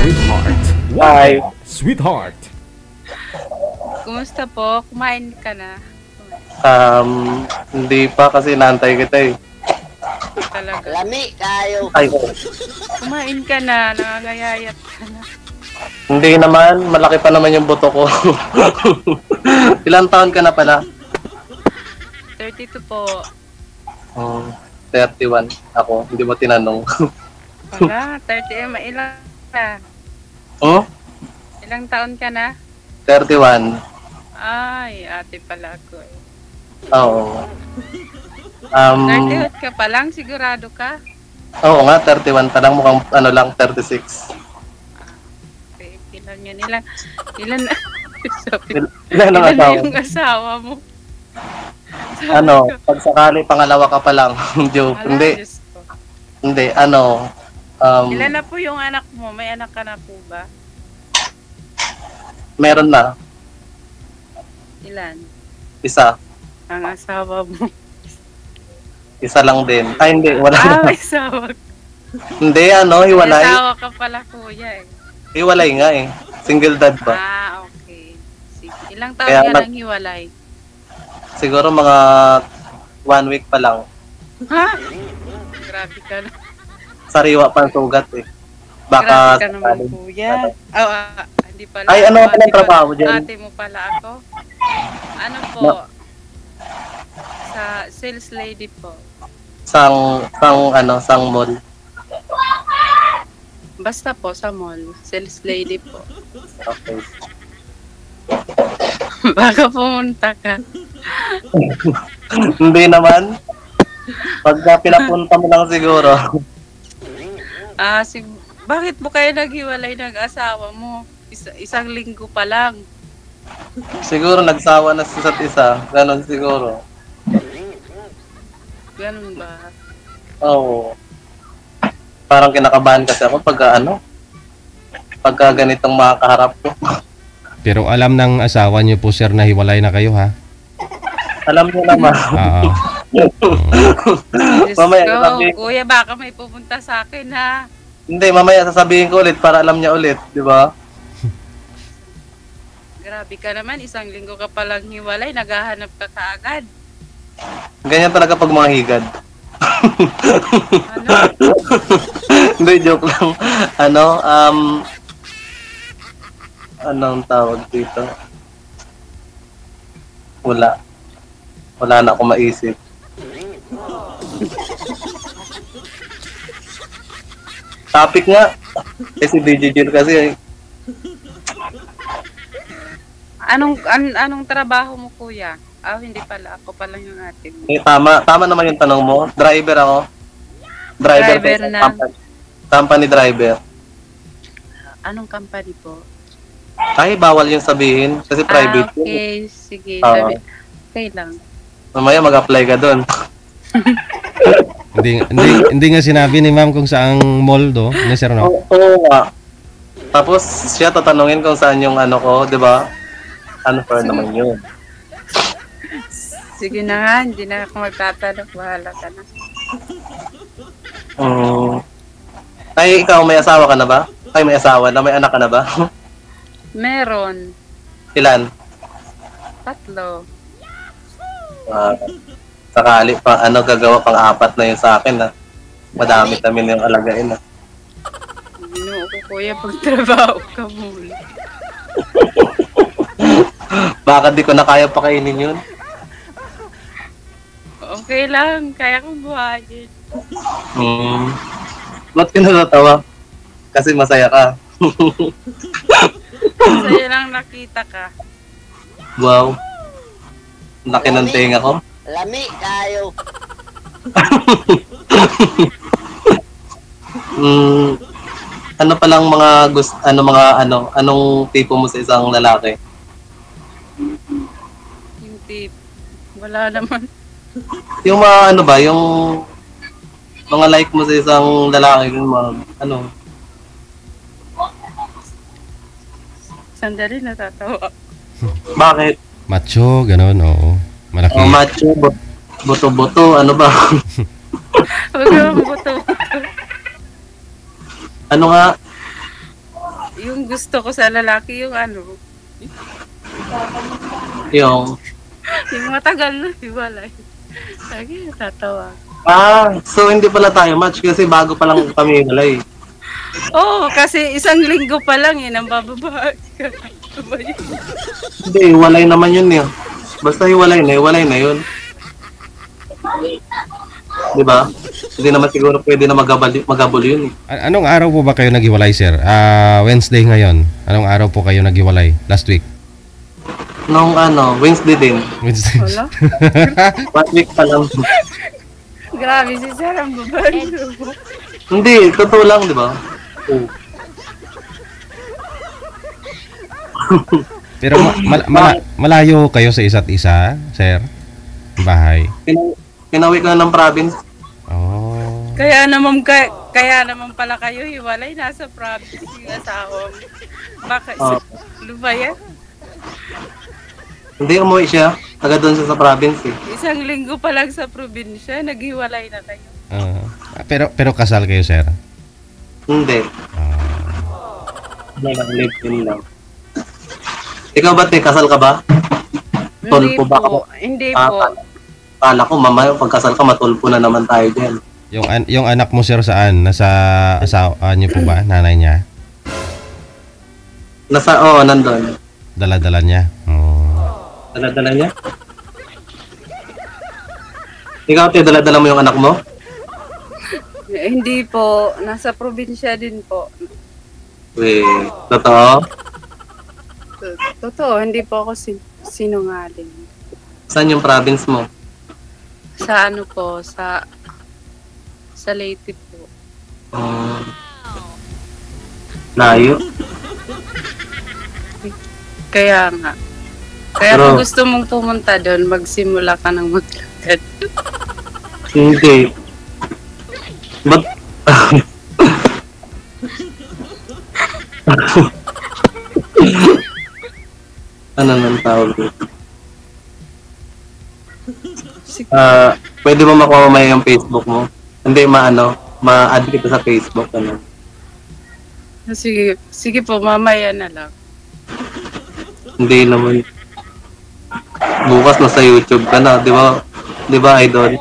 Sweetheart. Hi. Wow. Sweetheart. Kumusta po? Kumain ka na? Hindi pa kasi naantay kita eh. Talaga. Lami kayo. Ay, oh. Kumain ka na, nangangayayat ka na. Hindi naman, malaki pa naman yung buto ko. Ilang taon ka na pala? 32 po. 31. Ako, hindi mo tinanong. Wala, 30 ilang na? Oh? Ilang taon ka na? 31. Ay, ate pala ako eh. Oo. 30 ka pa lang, sigurado ka? Oo nga, 31 pa lang, mukhang ano lang, 36. Okay, ilan yun, ilan sabi, Ilan ang ilan na asawa? yung asawa mo? Sabi Ano, ko, pag sakali pangalawa ka pa lang. Joke. ala, Hindi, Diyos ko. hindi, ano, Ilan na po yung anak mo? May anak ka na po ba? meron na, Ilan? isa. Ang asawa mo. Isa lang din. Ay, hindi, wala na. May asawa ka. Hindi, ano, May hiwalay. asawa ka pala kuya eh. Hiwalay nga eh. Single dad ba? Okay. Sige. Ilang taon Kaya ka nag- nang hiwalay? Siguro mga 1 week pa lang. Ha? Grabe ka na. Sariwa pa ang sugat eh. Grabe Baka ka naman sakali. kuya. Oh, hindi pala. Ay, ano Ate pala ang trabaho pala- dyan? Ate mo pala ako. Ano po? Sa sales lady po. Sang mall. Basta po sa mall. Sales lady po. Okay. Baka pumunta ka. Hindi naman. Pagka pinapunta mo lang siguro. Bakit mo kayo naghiwalay ng asawa mo? Isang linggo pa lang. Siguro nagsawa na sa isa't isa. Ganon siguro. Ganun ba? Oo. Parang kinakabahan kasi ako pagka ganitong mga kaharap ko. Pero alam ng asawa niyo po sir na hiwalay na kayo ha? Alam niyo naman. Oo. Diyos Mamaya, ko, sabi- kuya, baka may pupunta sa akin ha. Hindi, mamaya sasabihin ko ulit para alam niya ulit. Di ba? Grabe ka naman, isang linggo ka palang hiwalay, naghahanap ka kaagad. Ganyan talaga pag mga higad. Ano? Hindi, joke lang. Anong tawag dito? Wala na ako maisip. Topic nga. Si DJ Jill kasi. Anong trabaho mo, kuya? Hindi pala, ako pala yung ate mo. Tama naman yung tanong mo. Driver ako. Driver na. Company driver. Anong company po? Ay, bawal yung sabihin. Kasi private yun. Okay, sige. Oo. Okay lang. Mamaya mag-apply ka doon. Hindi nga sinabi ni ma'am kung saang mall do, na sir no? Oo nga. Tapos siya tatanungin kung saan yung ano ko, di ba? Unfair naman yun. Sige na nga, hindi na ako magtatanong. Bahala ka na. Ay, ikaw, may asawa ka na ba? Ay, may asawa na, may anak ka na ba? Meron. Ilan? 3. Sakali pa, gagawa pang 4 na yun sa akin, ha? Madami kami yung alagain, ha? Ginoo ko, kuya, pagtrabaho ka muna. Baka di ko na kaya pakainin yun. Okay lang, kaya kong buhayin. Ba't ka natatawa? Kasi masaya ka. Sa'yo lang nakita ka. Wow. Laki ng tenga ko. Lami kayo. Ano palang mga anong tipo mo sa isang lalaki? Yung tip. Wala naman. Yung mga yung mga like mo sa isang lalaki, yung mga Sandali, natatawa. bakit? Macho, ganon, oo. Malaki. Macho, buto-buto, ano ba? Huwag naman buto. Ano nga? yung gusto ko sa lalaki, yung ano, Yung, yung matagal na hiwalay. Lagi natatawa. so hindi pala tayo match kasi bago pa lang kami hiwalay. Oo, kasi isang linggo pa lang eh, nang bababae ka. Ano ba yun? Hindi, hiwalay naman yun eh. Basta hiwalay na yun. Di ba? Hindi naman siguro pwede na magabol yun eh. Anong araw po ba kayo naghiwalay, sir? Wednesday ngayon. Anong araw po kayo naghiwalay? Last week? Nung Wednesday din. Wednesday. Wala. 1 week pa lang. Grabe si Sir, ang babae. Hindi, totoo lang, di ba? Oo. Pero malayo kayo sa isa't isa, sir? Bahay. Pinawi ka ng province. Oh. Kaya naman pala kayo hiwalay, nasa province yung asawa mo. Baka ano ba yan? Hindi, umuwi siya. Taga doon siya sa province eh. Isang linggo pa lang sa probinsya, naghiwalay na kayo. Pero kasal kayo, sir? Hindi. Live-in lang. Ikaw ba, te? Kasal ka ba? Tulpo ba ako? Hindi po. Kala ko, mamaya, pagkasal ka, matulpo na naman tayo dyan. Yung anak mo, sir, saan? Nasa asawa niyo po ba? Nanay niya? Nandun. Dala-dala niya? Dala-dala niya? Ikaw, te, dala-dala mo yung anak mo? Hindi po, nasa probinsya din po. Totoo? Totoo, hindi po ako sinungaling. Saan yung province mo? Sa ano po, sa Leyte po. Layo? Kaya nga. Kaya Pero- kung gusto mong pumunta doon, magsimula ka ng maglakad. Hindi. Ba't? Ano nang tawag dito? Pwede mo makuha mamaya yung Facebook mo? Hindi, ma-add kita sa Facebook. Sige po, mamaya na lang. Hindi naman. Bukas nasa YouTube ka na, di ba? Di ba, idol?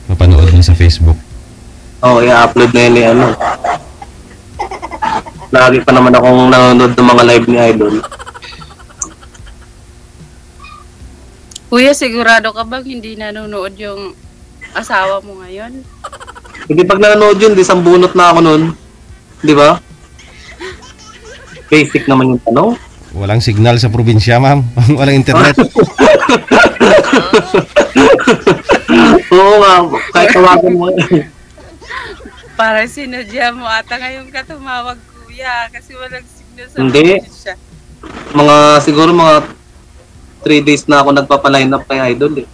Mapanood mo sa Facebook. Oo, i-upload na yun ni Lagi pa naman akong nanonood ng mga live ni Idol. Kuya, sigurado ka bang hindi nanonood yung asawa mo ngayon? Hindi, pag nanonood yun, di sambunot na ako nun. Di ba? Basic naman yung tanong. Walang signal sa probinsya, ma'am. Walang internet. Oo nga, kahit tawagan mo. Para sinadya mo ata ngayon ka tumawag, kuya, kasi walang signal sa Hindi. probinsya. Siguro mga 3 days na ako nagpapaline up kay Idol eh.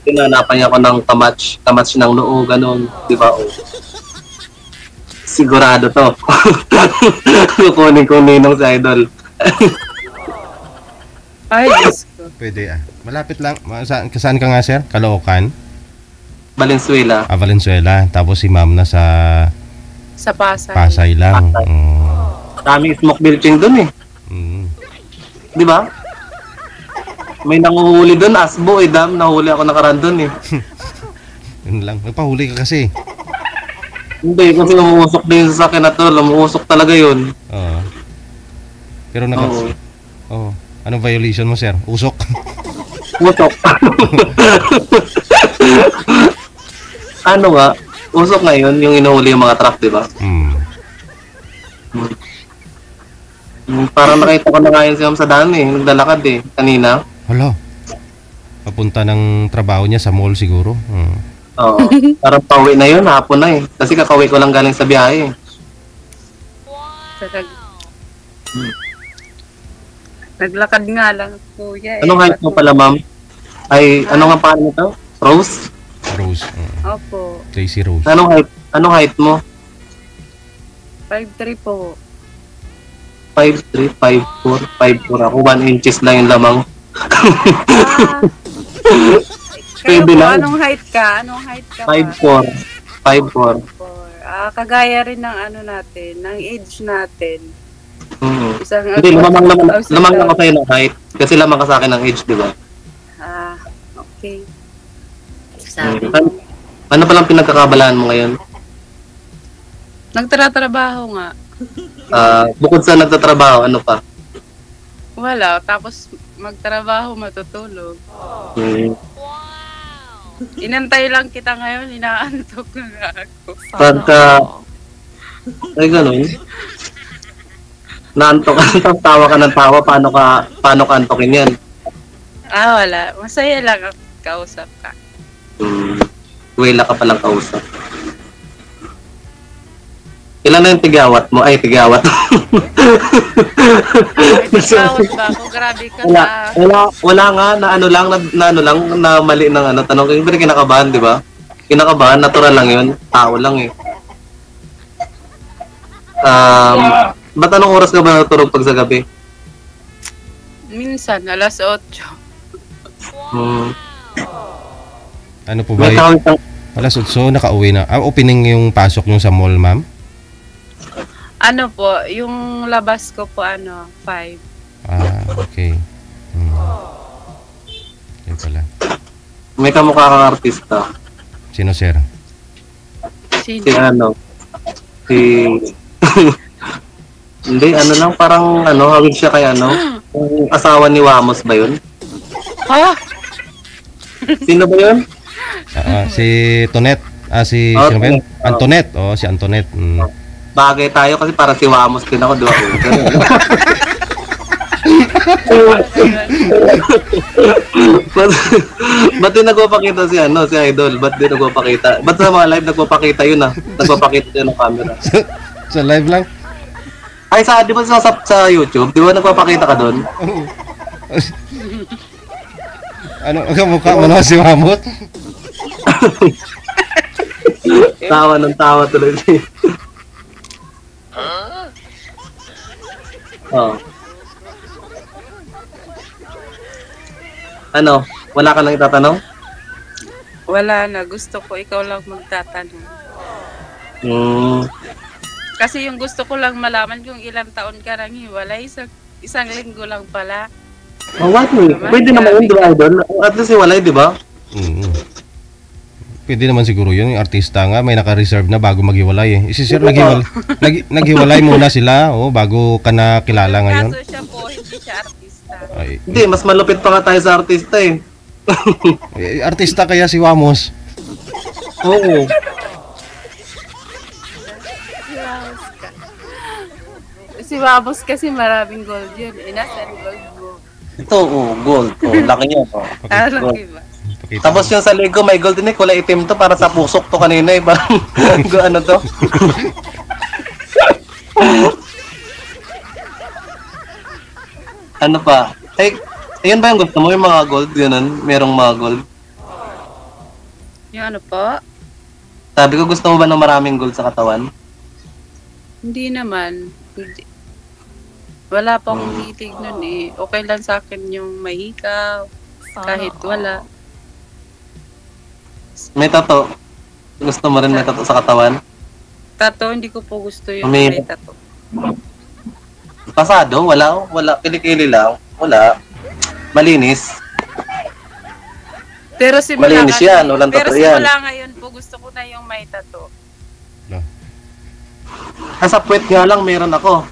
Pinanapan niya ako ng kamatch ng noo, ganun, di ba? Oh. Sigurado to. Kukunin ko ninong si Idol. Ay, Diyos ko. Pwede Malapit lang. Saan ka nga, sir? Caloocan? Valenzuela. Valenzuela. Tapos si ma'am na sa Pasay. Pasay lang. Daming smoke bilching dun eh. Di ba? May nanguhuli dun, asbo eh, nahuli ako nakaraan dun eh. Yun lang. Nagpahuli ka kasi. Hindi, kasi umuusok din sa akin na to. Umuusok talaga yun. Oo. Pero Oo. Anong violation mo, sir? Usok? Usok. Ano nga? Usok ngayon, yung inuhuli yung mga truck, di ba? Parang nakita ko na nga yun si Ma'am sa dami, naglalakad eh, kanina. Hala. Papunta ng trabaho niya sa mall siguro. Oo. Parang pauwi na yun, hapon na eh. Kasi kakauwi ko lang galing sa biyahe. Naglakad nga lang, kuya. Anong height mo pala, ma'am? Ay, ano nga paano ito? Rose? Rose. Opo. Tracy Rose. Anong height mo? 5'3" po. 5'3", 5'4", 5'4". Ako 1 inches lang yung lamang. Kayo Pwede po, lang. anong height ka? 5'4". 5'4". Kagaya rin ng ano natin, ng age natin. Isang Hindi, lamang lang ako sa'yo ng height. Kasi lamang ka sa akin ng age, di ba? Okay. Ano palang pinagkakabalaan mo ngayon? Nagtatrabaho nga. Bukod sa nagtatrabaho, ano pa? Wala, tapos magtrabaho, matutulog. Inantay lang kita ngayon, inaantok na nga ako. Pagka... Ay, ganun. Naantok ka, tawa ka ng tawa, paano ka antokin yan? Wala. Masaya lang ang kausap ka. Wala ka palang kausap. Ilan na yung tigawat mo? Ay, tigawat. Nagkawat ba ako? Grabe ka Wala nga, na mali ng ano, tanong ko. Pero kinakabahan, di ba? Kinakabahan, natural lang yun. Tao lang eh. Ba't anong oras ka ba natutulog pag sa gabi? Minsan, alas 8. Ano po ba? Alas 8, nakauwi na. Opening yung pasok nyo sa mall, ma'am? Ano po, yung labas ko po, 5. Okay. Yan pala. May kamukha kang artista. Sino, sir? Sino? Hindi, lang, parang, hawig siya kay yung asawa ni Wamos ba yun? Ha? Sino ba yun? Si Tonet. Sino ba yun? Antoinette. Si Antoinette. Bagay tayo kasi para si Wamos din ako, di ba? Ba't din nagpapakita si Idol? Ba't din nagpapakita? Ba't sa mga live nagpapakita yun Nagpapakita yun ng camera. Sa live lang? Ay, di ba sa YouTube? Di ba nagpapakita ka doon? Ano ang kamukha mo na si Mamot? Tawa ng tawa tuloy. Wala ka nang itatanong? Wala na. Gusto ko ikaw lang magtatanong. Kasi yung gusto ko lang malaman kung ilang taon ka nang hiwalay. Isang linggo lang pala. Pwede naman yun, di ba, Idol? At least hiwalay, di ba? Pwede naman siguro yun. Yung artista nga, may naka-reserve na bago maghiwalay eh. Si Sir, naghiwalay muna sila bago ka na kilala ngayon. Kaso siya po, hindi siya artista. Hindi, mas malupit pa nga tayo sa artista eh. Artista kaya si Wamos? Oo. Si Wamos kasi maraming gold yun. Nasaan gold mo? Ito, gold. Laki niya. Laki ba? Tapos yung sa Lego, may gold din eh. Kulay itim to para sa pusok to kanina eh. Parang, ano to? Ano pa? Ay, ayun ba yung gusto mo? Yung mga gold, yun, merong mga gold. Yung ano po? Sabi ko, gusto mo ba ng maraming gold sa katawan? Hindi naman. Wala pa akong hilig nun eh. Okay lang sa akin yung mahikaw. Kahit wala. May tato. Gusto mo rin may tato sa katawan? Tato, hindi ko po gusto yung May- may tato. Pasado? Wala. Kilikili lang. Wala. Malinis. Pero simula Malinis yan, walang pero tato yan. simula ngayon po, gusto ko na yung may tato. Sa puwet nga lang meron ako.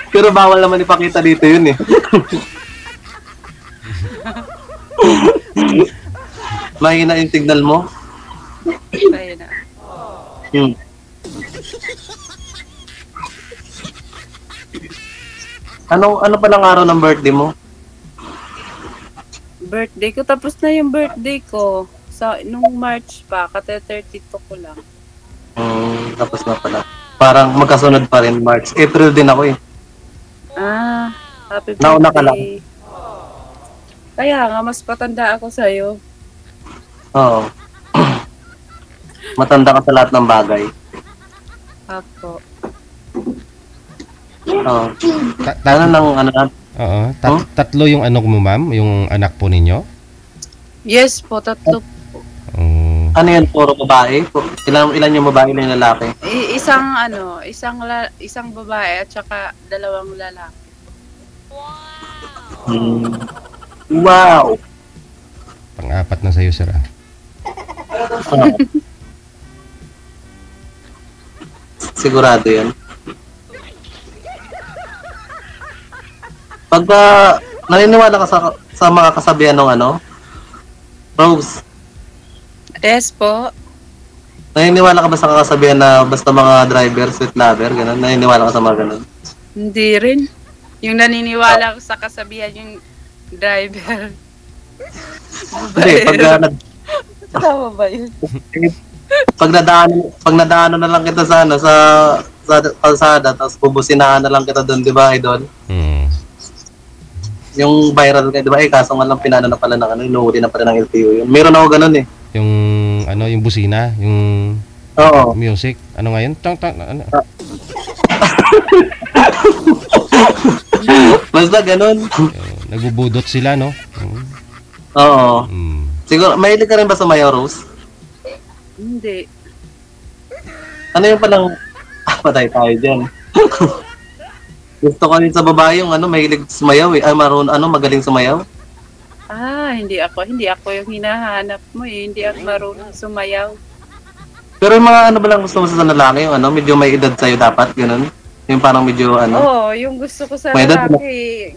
Pero bawal naman ipakita dito yun eh. Mahina yung signal mo. Ayun na. Ano palang araw ng birthday mo? Birthday ko, tapos na yung birthday ko. Nung March pa, kata 32 ko lang. Tapos na pala. Parang magkasunod pa rin, March. April din ako eh. Happy birthday. Nauna ka lang. Kaya nga, mas patanda ako sa'yo. Oo. Matanda ka sa lahat ng bagay. Ako. Oo. Ano nang ano na? Oo. Tatlo yung ano mo, ma'am? Yung anak po ninyo? Yes po, tatlo po. Ano yan, puro babae? Ilan yung babae, ilan yung lalaki? Isang babae at saka dalawang lalaki. Wow! Pang-apat na sa'yo, sir. Sigurado yan. Pagka naniniwala ka sa mga kasabihan ng ano? Rose, Yes po. naniniwala ka ba sa kasabihan na basta mga driver, sweet lover, gano'n? Naniniwala ka sa mga gano'n? Hindi rin. Yung naniniwala ko sa kasabihan yung driver. Hindi, Tama ba yun? pag nadaanan na lang kita sa ano, sa kalsada, tapos bubusinahan na lang kita doon, di ba, idol? Yung viral ka, di ba? Kaso nga lang pinano na pala ng ano, inuuli na pala ng LTO yun. Meron ako ganun eh. Yung ano, yung busina, yung Oo. music. Ano nga yun? Ano? Basta ganun. Nagbubudot sila, no? Oo. Siguro, mahilig ka rin ba sa Mayo Rose? Hindi. Ano yung palang, patay tayo dyan. Gusto ko rin sa babae yung ano, mahilig sumayaw eh. Ay, magaling sumayaw. Hindi ako yung hinahanap mo eh. Hindi ako marunong sumayaw. Pero yung mga ano ba lang gusto mo sa lalaki, yung ano, medyo may edad sa'yo dapat, ganun. Yung parang medyo ano. Oo, yung gusto ko sa May edad lalaki,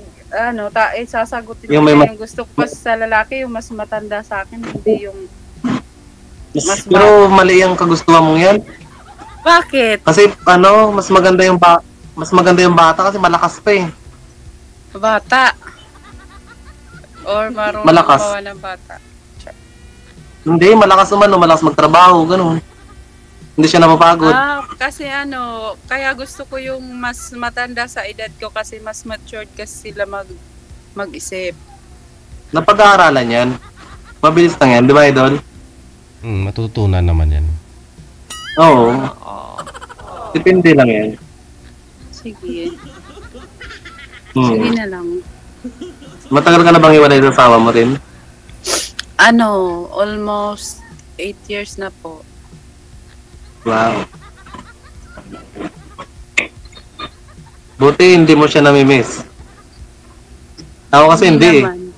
sasagutin Yung ko may yung gusto ko pa sa lalaki, yung mas matanda sa akin, hindi yung mas Pero mali yung kagustuhan mong yan. Bakit? Kasi ano, mas maganda yung bata kasi malakas pa eh. Bata. Or marunong Malakas. gumawa ng bata. Hindi, malakas naman, no, malakas magtrabaho, ganun. Hindi siya napapagod. Kasi kaya gusto ko yung mas matanda sa edad ko kasi mas matured kasi sila mag-isip. Napag-aaralan yan. Mabilis lang yan, di ba, idol? Matutunan naman yan. Oo. Depende lang yan. Sige. Hmm. Sige na lang. Matagal ka na bang iwalay sa asawa mo rin? Almost 8 years na po. Wow. Buti hindi mo siya namimiss. Ako kasi hindi eh. Naman.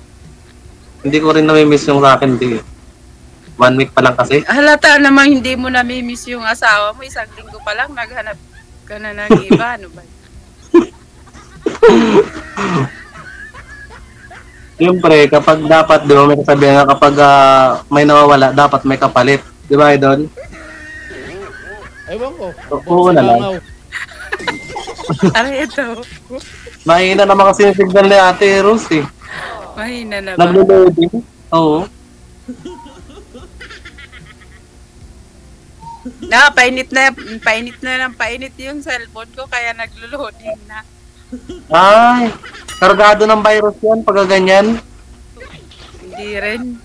Hindi ko rin namimiss yung sa akin, hindi. 1 week pa lang kasi. Halata namang hindi mo namimiss yung asawa mo. Isang linggo pa lang naghanap ka na ng iba. Ano ba? Siyempre, kapag dapat, di ba, may kasabihan nga kapag may nawawala, dapat may kapalit. Di ba, idol? Ewan ko. Oo na lang. Aray, ito. Mahina naman kasi yung signal ni Ate Rose eh. Mahina na ba? Naglo-loading. Oo. Painit yung cellphone ko kaya naglo-loading na. Ay, kargado ng virus yan pag ganyan. Hindi rin.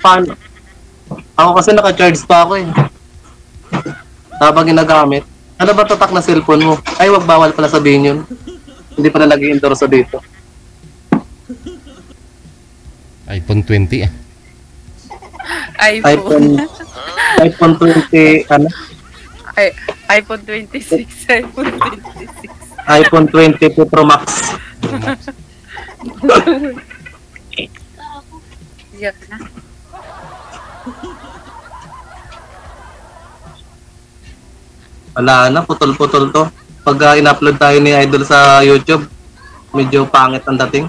Paano? Ako kasi naka-charge pa ako eh. Habang ginagamit. Ano ba tatak na cellphone mo? Ay, wag bawal pala sabihin yun. Hindi pala nag-i-endorse dito. iPhone 20 iPhone 20, ano? iPhone 26. iPhone 26. iPhone 20 Pro Max. Iyak na. Wala na, putol-putol to. Pag in-upload tayo ni Idol sa YouTube, medyo pangit ang dating.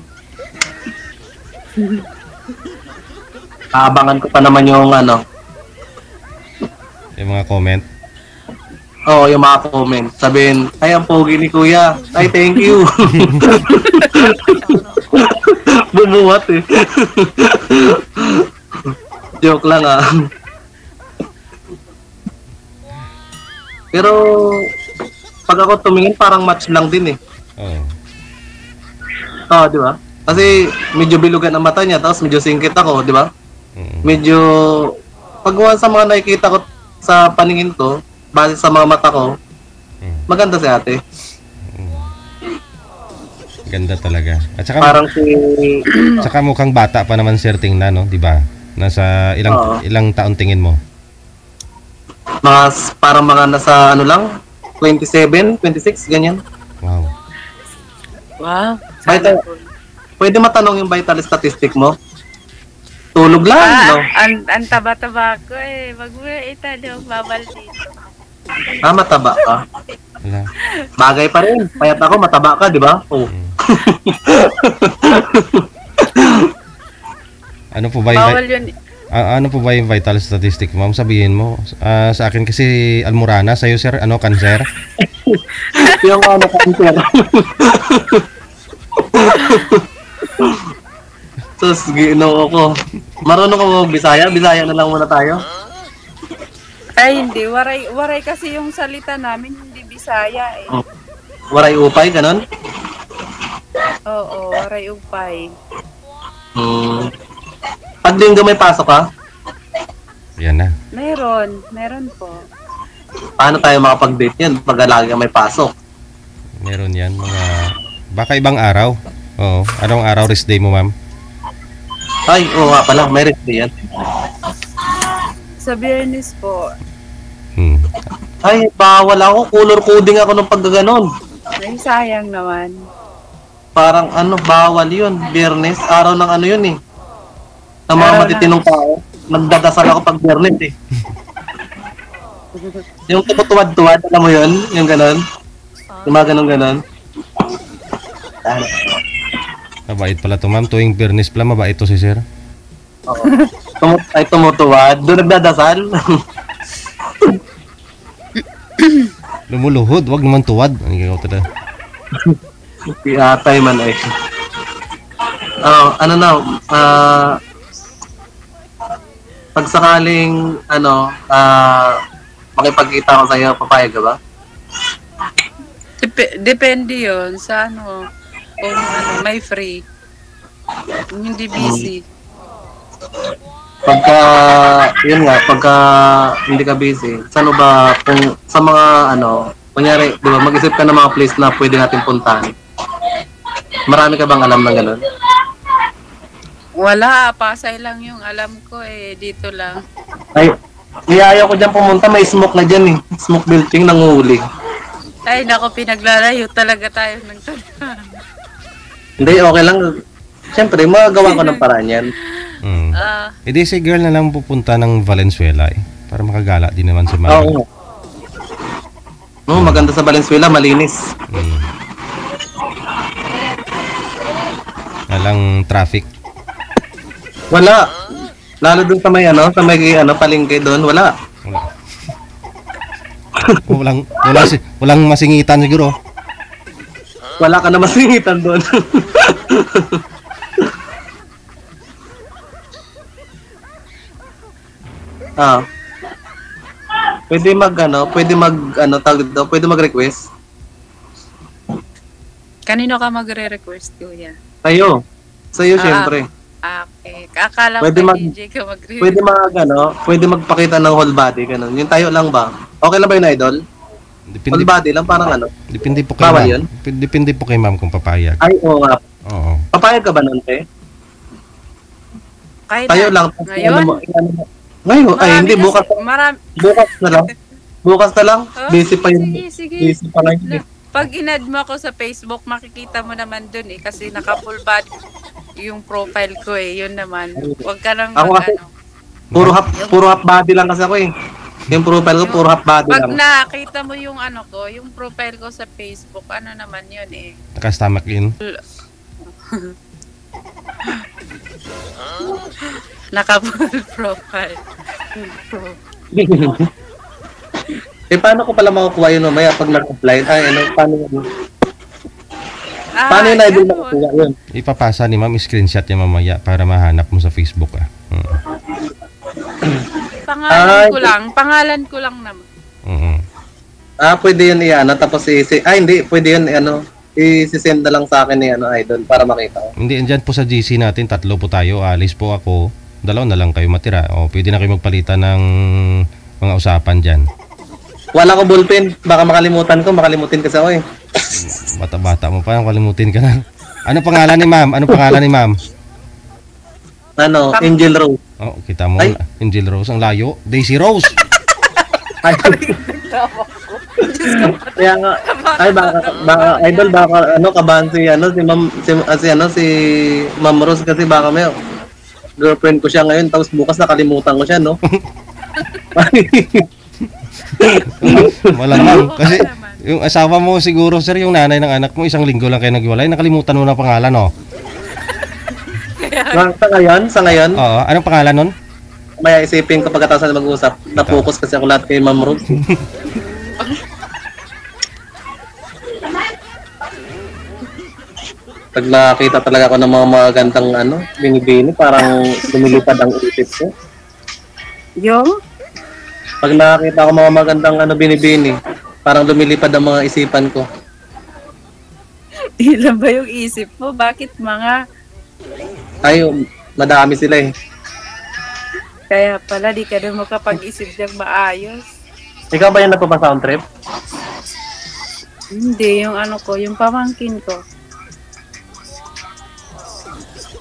Aabangan ko pa naman yung ano. yung mga comment. Oo, yung mga comment. Sabihin, ay, ang pogi ni Kuya. Ay, thank you. Bumuhat eh. Joke lang ah. Pero, pag ako tumingin, parang match lang din eh. Oo. Oo, di ba? Kasi medyo bilugan ang mata niya, tapos medyo singkit ako, di ba? Medyo, pag sa mga nakikita ko sa paningin ko, base sa mga mata ko, maganda si ate. Ganda talaga. At saka, Parang si... saka mukhang bata pa naman sir tingnan, no? Di ba? Nasa Oo. ilang taon tingin mo? Parang mga nasa ano lang, 27, 26, ganyan. Wow. Wow. Vital, pwede matanong yung vital statistic mo? Tulog lang, no? Ang taba-taba ko eh. Wag mo itanong, babal dito. Mataba ka. Wala. Bagay pa rin. Payat ako, mataba ka, di ba? Oh. Ano po ba yung Bawal yun. ano po ba yung vital statistic, ma'am? Sabihin mo. Sa akin kasi almorana, sa'yo sir, ano, cancer? Yung ano, cancer. Sus, ginoo ko. Marunong ka mo Bisaya? Bisaya na lang muna tayo. Ay, hindi. Waray kasi yung salita namin, hindi Bisaya eh. Waray upay, ganon? Oo, waray upay. Pag linggo may pasok ka, Yan na. Meron po. paano tayo makapag-date yan pag lagi ka may pasok? Meron yan. Baka ibang araw. Oo. Anong araw rest day mo, ma'am? Ay, oo nga pala, may rest day yan. Sa Biyernes po. Ay, bawal ako. Color coding ako ng pagkaganon. Ay, sayang naman. Parang ano, bawal yun. Biyernes, araw ng ano yun eh. Ng mga Araw matitinong tao. Nagdadasal ako pag Biyernes eh. Yung tuwad-tuwad, alam mo yun? Yung ganon. Yung mga ganon-ganon. Mabait pala to, ma'am. Tuwing Biyernes pala, mabait to si sir. Ay, tumutuwad. Doon nagdadasal. Lumuluhod, wag naman tuwad. Ano ikaw talaga? Atay man eh. Ano na, pag sakaling, makipagkita ko sa'yo, papayag ka ba? Depende yon sa ano. Kung ano, may free. Kung hindi busy. Pagka hindi ka busy, saan ba, kung sa mga kunyari, di ba, mag-isip ka ng mga place na pwede natin puntahan. Marami ka bang alam na gano'n? Wala, Pasay lang yung alam ko eh. Dito lang. Ay, ayaw ko dyan pumunta, may smoke na dyan eh. Smoke building, nanguhuli. Ay, nako, pinaglalayo talaga tayo ng tanong. Hindi, okay lang. Siyempre, magagawa ko ng paraan yan. E di si girl na lang pupunta ng Valenzuela eh. Para makagala din naman si mama. Oo. No, maganda sa Valenzuela, malinis. Walang traffic. Wala. Lalo dun sa may palengke doon, wala. Walang masingitan siguro. Wala ka na masingitan doon. Pwede mag-request. Kanino ka magre-request, kuya? Sa'yo syempre. Okay. Akala Pwede ko mag- DJ ka magre-request. Pwede magpakita ng whole body, ganun. Yung tayo lang ba? Okay lang ba yun, idol? Whole body lang, parang Depende po kay Bawal ma'am. yun? Depende po kay ma'am kung papayag. Ay, oo nga. Oo. Papayag ka ba nun, te? Kahit Tayo lang. Ngayon? Ngayon? Ay, hindi. Marami Bukas kasi- marami. na lang. Bukas na lang. Oh, Busy pa yun. Sige. Busy pa lang yun. Pag inad mo ako sa Facebook, makikita mo naman dun eh. Kasi naka-full body yung profile ko eh. Yun naman. Huwag ka nang Ako kasi- Puro half body lang kasi ako eh. Yung profile ko, puro half body Pag lang. nakita mo yung yung profile ko sa Facebook, ano naman yun eh. Naka-stomach in. Naka-full profile. Paano ko pala makukuha yun mamaya pag nag-apply? Paano yun? Paano yun, idol, makukuha yun? Ipapasa ni ma'am, screenshot niya mamaya para mahanap mo sa Facebook ah. Pangalan ko lang naman. Pwede yun tapos hindi, pwede yun i-send na lang sa akin ni idol para makita ko. Hindi, andyan po sa GC natin, 3 po tayo. Alis po ako. 2 na lang kayo matira. O, pwede na kayo magpalitan ng mga usapan dyan. Wala ko ballpen, baka makalimutan kasi ako eh. Bata-bata mo pa, kalimutin ka na. Ano pangalan ni ma'am? Angel Rose. Oh, kita mo, Ay. Angel Rose, ang layo. Daisy Rose. Ay, kaya nga, ay baka idol baka ano kabahan si ano si Ma'am si Ma'am Rose kasi baka may girlfriend ko siya ngayon tapos bukas nakalimutan ko siya no. Malamang. Kasi yung asawa mo siguro, sir, yung nanay ng anak mo, isang linggo lang kayo naghiwalay. Nakalimutan mo na pangalan, no? Sa ngayon, Oo. Anong pangalan nun? may isipin ko pagkatapos na mag-usap. Na-focus kasi ako lahat kay Ma'am Rose. Pag nakita talaga ako ng mga magandang ano, binibini, parang lumilipad ang isip ko. Yung? Pag nakakita ako mga magandang ano, binibini, parang lumilipad ang mga isipan ko. Ilan ba yung isip mo? Bakit mga... Ay, madami sila eh. Kaya pala di ka na makapag-isip niyang maayos. Ikaw ba yung nagpapa-sound trip? Hindi, yung ano ko, yung pamangkin ko.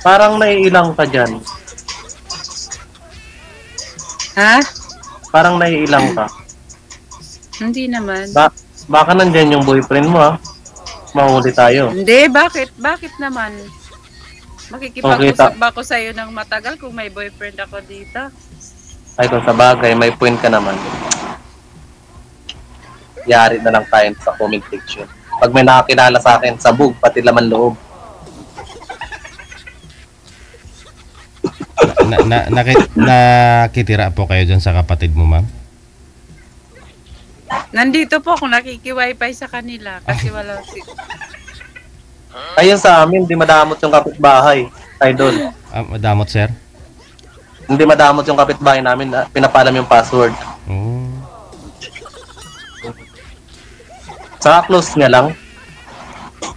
Parang naiilang ka dyan. Ha? Parang naiilang ka. Hindi naman. Baka nandyan yung boyfriend mo ha. Mahuli tayo. Hindi, bakit? Bakit naman? Makikipag-usap ba ako sa'yo ng matagal kung may boyfriend ako dito? Ay, kung sa bagay, may point ka naman. Yari na lang tayo sa comment section. Pag may nakakilala sa akin, sabog, pati laman loob. Nakitira po kayo dyan sa kapatid mo, ma'am? Nandito po ako nakiki-wifi sa kanila kasi wala si... Ayun sa amin, hindi madamot yung kapitbahay. Idol. Madamot, sir? Hindi madamot yung kapitbahay namin. Pinapalam yung password. Oh. Saka close niya lang.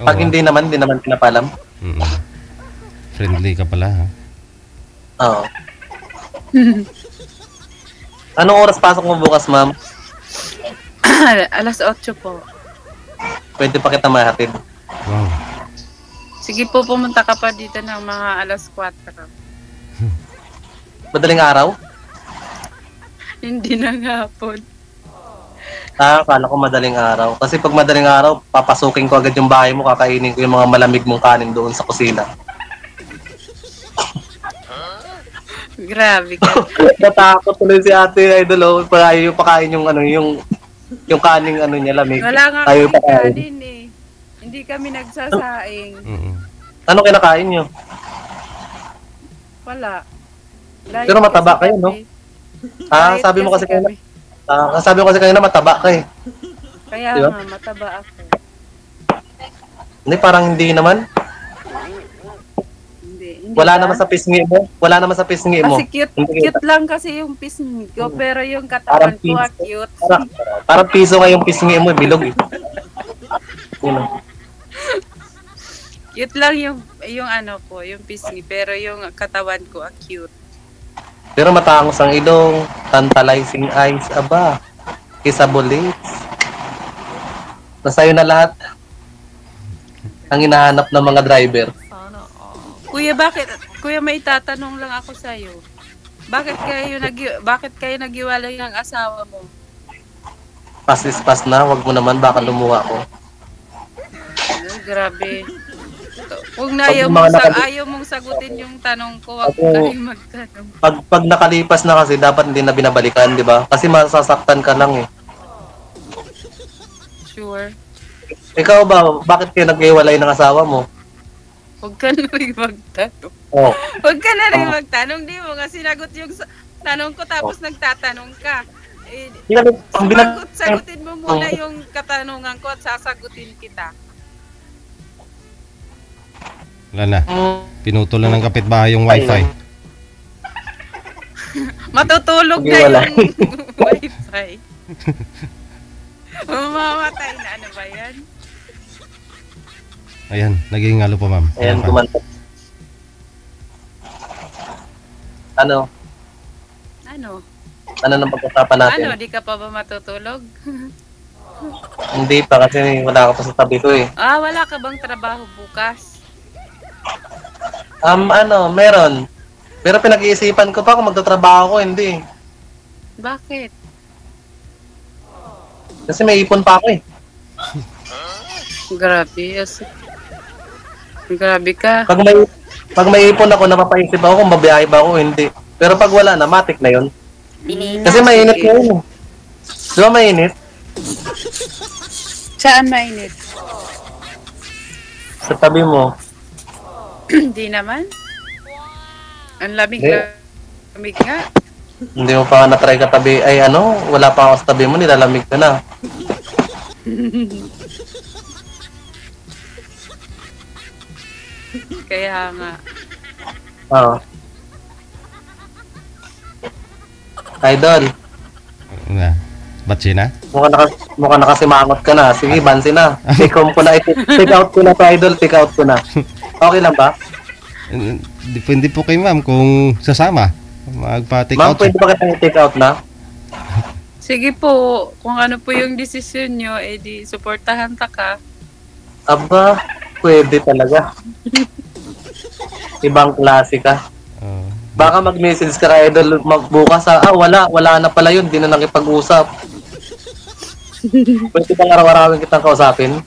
Pag Oo. hindi naman pinapalam. Mm-mm. Friendly ka pala, ha? Oo. Anong oras pasok mo bukas, ma'am? Alas 8 po. Pwede pa kita mahatid. Wow. Sige po, pumunta ka pa dito ng mga alas 4. Madaling araw? Hindi na nga po. Akala ko madaling araw. Kasi pag madaling araw, papasukin ko agad yung bahay mo, kakainin ko yung mga malamig mong kanin doon sa kusina. Grabe ka. Natakot tuloy si Ate Idol, oh. Ayaw yung pakain yung ano, yung kaning ano niya lamig. Wala nga Ayaw kami pakain. kanin eh. Hindi kami nagsasaing. Mm-mm. Ano kinakain nyo? Wala. Diet Pero mataba kasi kayo, no? kami. Ah, Diet sabi mo kasi kami. sabi mo kasi kanina mataba ka eh. Kaya Diba? nga, mataba ako. Hindi, parang hindi naman. Hindi Wala ba? naman sa pisngi mo. Wala naman sa pisngi mo. Kasi cute, Hindi cute lang kasi yung pisngi ko, pero yung Parang katawan ko piso. cute. Parang piso nga yung pisngi mo, bilog eh. Yun oh. Cute lang yung ano ko, yung pisngi, pero yung katawan ko cute. Pero matangos ang ilong, tantalizing eyes, aba, kissable lips. Nasa'yo na lahat. Ang hinahanap ng mga driver. Kuya, Kuya, may tatanong lang ako sa iyo. Bakit kayo nagiwalay ng asawa mo? Pass is pass na, wag mo naman, baka lumuha ko. Ay, grabe. Kung ayaw mong sagutin yung tanong ko, wag Ako- kayong magtanong. Pag nakalipas na kasi, dapat hindi na binabalikan, di ba? Kasi masasaktan ka lang eh. Sure. Ikaw ba, bakit kayo nag-iwalay ng asawa mo? Huwag ka na rin magtanong. Oh, Huwag ka na rin magtanong. Di mo nga sinagot yung tanong ko tapos nagtatanong ka. Eh, sagutin mo muna yung katanungan ko at sasagutin kita. Wala na. Pinutol na ng kapitbahay yung wifi. Matutulog na Naghiwalay. yung wifi. Mamamatay na. Ano ba yan? Ayan, naging halo po, ma'am. Ayan, pa? gumanto. Ano? Ano nang pag-usapan natin? Ano, di ka pa ba matutulog? Hindi pa kasi wala ka pa sa tabi ko eh. Wala ka bang trabaho bukas? Meron. Pero pinag-iisipan ko pa kung magtatrabaho ko, hindi. Bakit? Kasi may ipon pa ako eh. Grabe. Grabe ka. Pag may ipon ako, napapaisip ako kung babiyahe ba ako, hindi. Pero pag wala na, matik na yun. Kasi mainit na yun. Di ba mainit? Saan mainit? Sa tabi mo. Hindi naman. Ang lamig Hindi. lamig nga. Hindi mo pa na-try katabi. Ay ano, wala pa ako sa tabi mo, nilalamig ka na. Kaya nga. Oo. Idol, Na. Ba't sina? mukha na kasi mangot ka na. Sige, bansi na. Take home ko na. Take out ko na to, Idol. Take out ko na. Okay lang ba? Depende po kay ma'am kung sasama. Magpa-take Ma'am, out. pwede ba kitang i-take out na? Sige po, kung ano po yung desisyon nyo, di suportahan ta ka. Aba, pwede talaga. Ibang klase ka. Oh. Baka mag-message ka kay Idol magbukas wala na pala yun, di na nakipag-usap. Pwede bang araw-arawin kitang kausapin?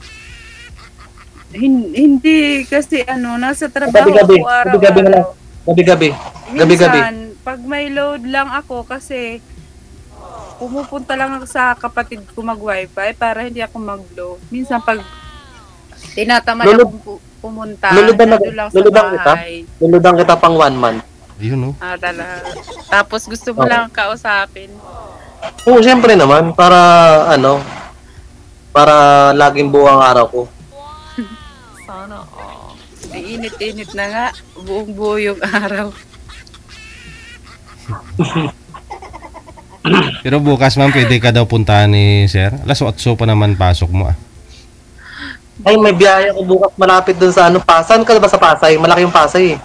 Hindi kasi nasa trabaho Gabi-gabi, ako araw-araw. gabi-gabi na lang. Gabi-gabi. Gabi-gabi. Minsan, pag may load lang ako kasi pumupunta lang ako sa kapatid ko mag-wifi para hindi ako mag-load. Minsan pag tinatamad akong pumunta, nandun lang sa bahay. Luludang kita pang 1 month. Yun, no? Talaga. Tapos gusto mo lang kausapin. Oo, siyempre naman. Para laging buo ang araw ko. Sana. Ay, init-init na nga. Buong-buo yung araw. Pero bukas ma'am, pwede ka daw puntahan ni sir. Alas 8 pa naman pasok mo ah. Ay, may biyaya ko bukas malapit dun sa Pasan ka ba sa Pasay? Malaki yung Pasay eh.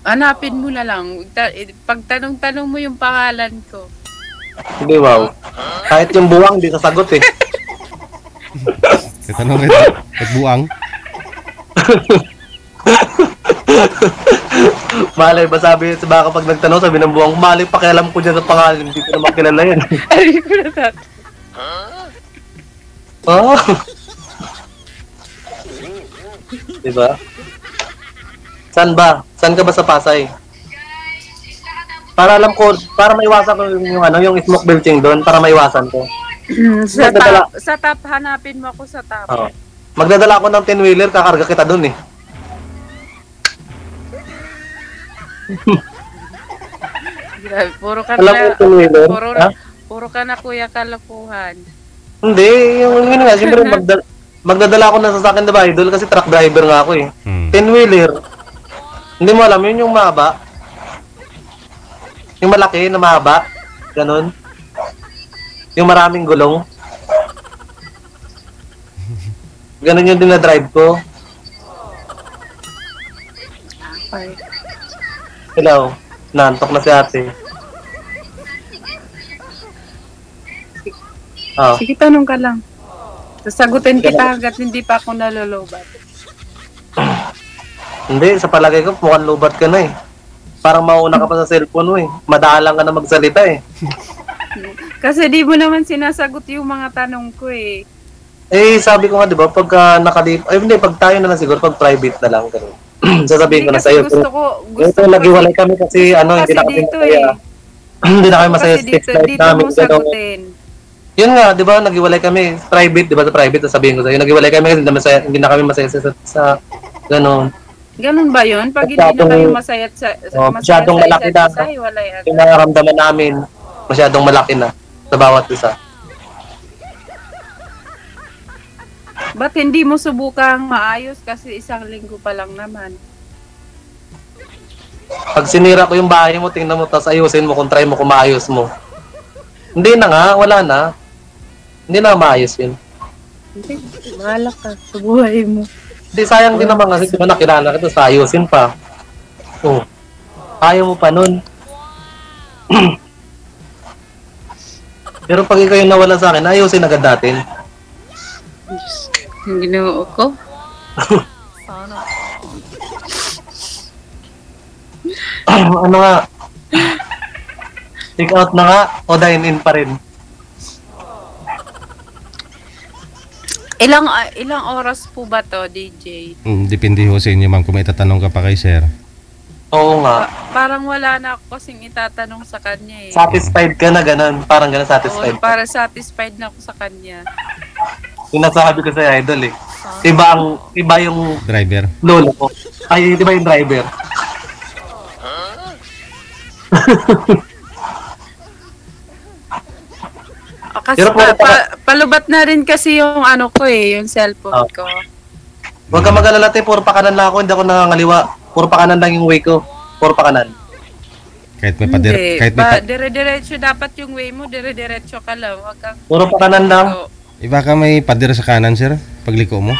Hanapin mo na lang. Pagtanong-tanong mo yung pangalan ko. Hindi, wow. Kahit yung buwang, di sasagot eh. Katanong kita, at buang. Malay ba baka pag nagtanong, sabi ng buwang, malay pakialam ko dyan sa pangalan, hindi ko naman kilala yan. Ay, ko na that. Oh. Diba? Saan ba? Saan ka ba sa Pasay? Para alam ko, para maiwasan ko yung smoke belching doon, para maiwasan ko. sa top, hanapin mo ako sa top. Oo. Magdadala ako ng 10-wheeler, kakarga kita doon eh. Grabe, puro ka Alam mo na, yung 10-wheeler? Ha? puro ka na kuya kalokohan. Hindi, yung nga, siyempre magdadala ako ng sasakyan na ba, Idol, kasi truck driver nga ako eh. 10-wheeler. Hindi mo alam, yun yung mahaba. Yung malaki na mahaba. Ganon. Yung maraming gulong. Ganon yung dinadrive ko. Okay. Hello. Nantok na si ate. Oh. Sige, tanong ka lang. Sasagutin kita hanggat hindi pa ako nalolobat. Hindi, sa palagay ko, mukhang lubat ka na eh. Parang mauna ka pa sa cellphone mo eh. Madalang ka na magsalita eh. Kasi di mo naman sinasagot yung mga tanong ko eh. Eh, sabi ko nga, di ba, pagka hindi, pag tayo na lang siguro, pag private na lang. Ganun. Sasabihin ko na sa'yo. Gusto ko nag-iwalay kami kasi hindi na kami dito masaya. Hindi na kami masaya sa text life dito namin. mo sagutin. Yun nga, di ba, nag-iwalay kami. Private, di ba, sa private, sabihin ko sa'yo. Nag-iwalay kami kasi hindi na kami masaya sa gano'n. Ganun ba yun? Pag hindi na kayo masaya masyadong malaki na. hiwalay agad. Yung nararamdaman namin, masyadong malaki na sa bawat isa. Ba't hindi mo subukang maayos kasi 1 linggo pa lang naman? Pag sinira ko yung bahay mo, tingnan mo, tapos ayusin mo kung try mo kung maayos mo. Hindi na nga, wala na. Hindi na maayos yun. Hindi, bahala ka sa buhay mo. Hindi, sayang din naman kasi di ba nakilala ka, tapos ayusin pa. Oh, ayaw mo pa nun. Pero pag ikaw yung nawala sa akin, ayusin agad natin. Yung ginoo ko? Ano nga? Take out na nga o dine-in pa rin? Ilang oras po ba to, DJ? Depende ho sa inyo, ma'am, kung may tatanong ka pa kay sir. Oo nga. Parang wala na ako kasing itatanong sa kanya eh. Satisfied ka na ganun. Parang ganun satisfied. Oo, para satisfied na ako sa kanya. Sinasabi ko sa idol eh. Iba yung Driver. lolo ko. Ay, iba yung driver. Kasi Pero palubat na rin kasi yung ano ko eh, yung cellphone ko. Huwag ka mag-alala, te. Puro pakanan lang ako. Hindi ako nangangaliwa. Puro pakanan lang yung way ko. Puro pakanan. Kahit may pader, Hindi, kahit may dire-diretso dapat yung way mo, dire-diretso ka lang. Wag kang Puro pakanan lang. iba ka may pader sa kanan, sir, pagliko mo.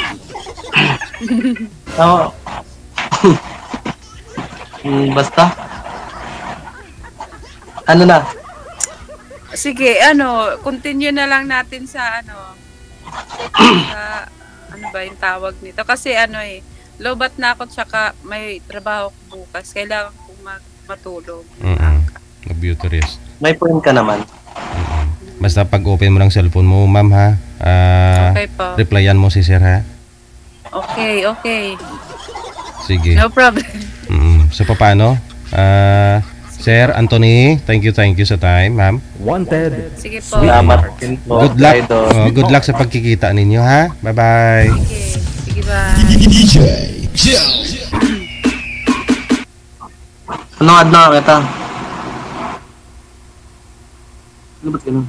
Oo. Basta. Ano na? Sige, continue na lang natin sa sa, ano ba yung tawag nito? Kasi lobat na ako tsaka may trabaho ko bukas. Kailangan kong matulog. Mag-beauty rest. May point ka naman. Basta pag open mo ng cellphone mo, ma'am, ha? Okay po. Replyan mo si sir, ha? Okay. Sige. No problem. So, paano? Sir Anthony, thank you sa time, ma'am. Sige po. Salamat din po. Good luck. Idol. Good luck sa pagkikita ninyo, ha? Bye-bye. Sige, bye. Anong ad na kita? Ano ba't ganun?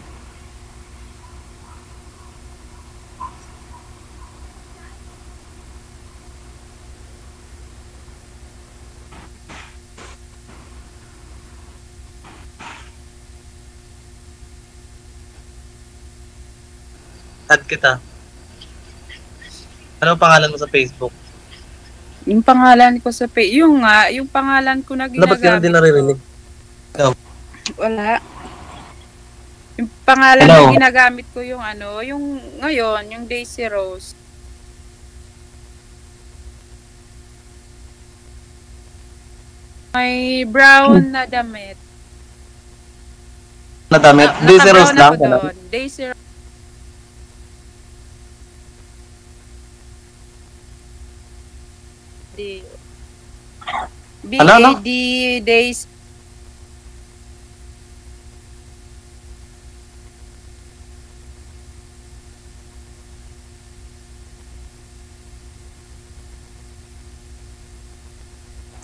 Add kita. Ano pangalan mo sa Facebook? Yung pangalan ko sa yung pangalan ko na Ano ba't ganun ginagamit din naririnig? Wala. Yung pangalan Hello? na ginagamit ko yung yung ngayon, yung Daisy Rose. May brown na damit. Na damit? Daisy Naka-brown Rose lang? ako Ganun? doon. Daisy Rose. Ano? BAD Days.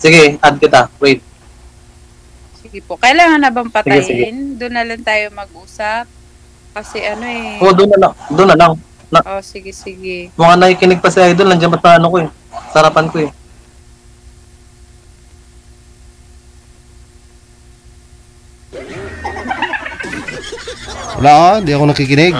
Sige, add kita. Wait. Sige po. Kailangan na bang patayin? Sige. Doon na lang tayo mag-usap. Kasi Oo, doon na lang. Doon na lang. Oh, sige. Mukhang nakikinig pa si Idol. Nandiyan ba't paano ko eh. Sarapan ko eh. Wala, di ako nakikinig.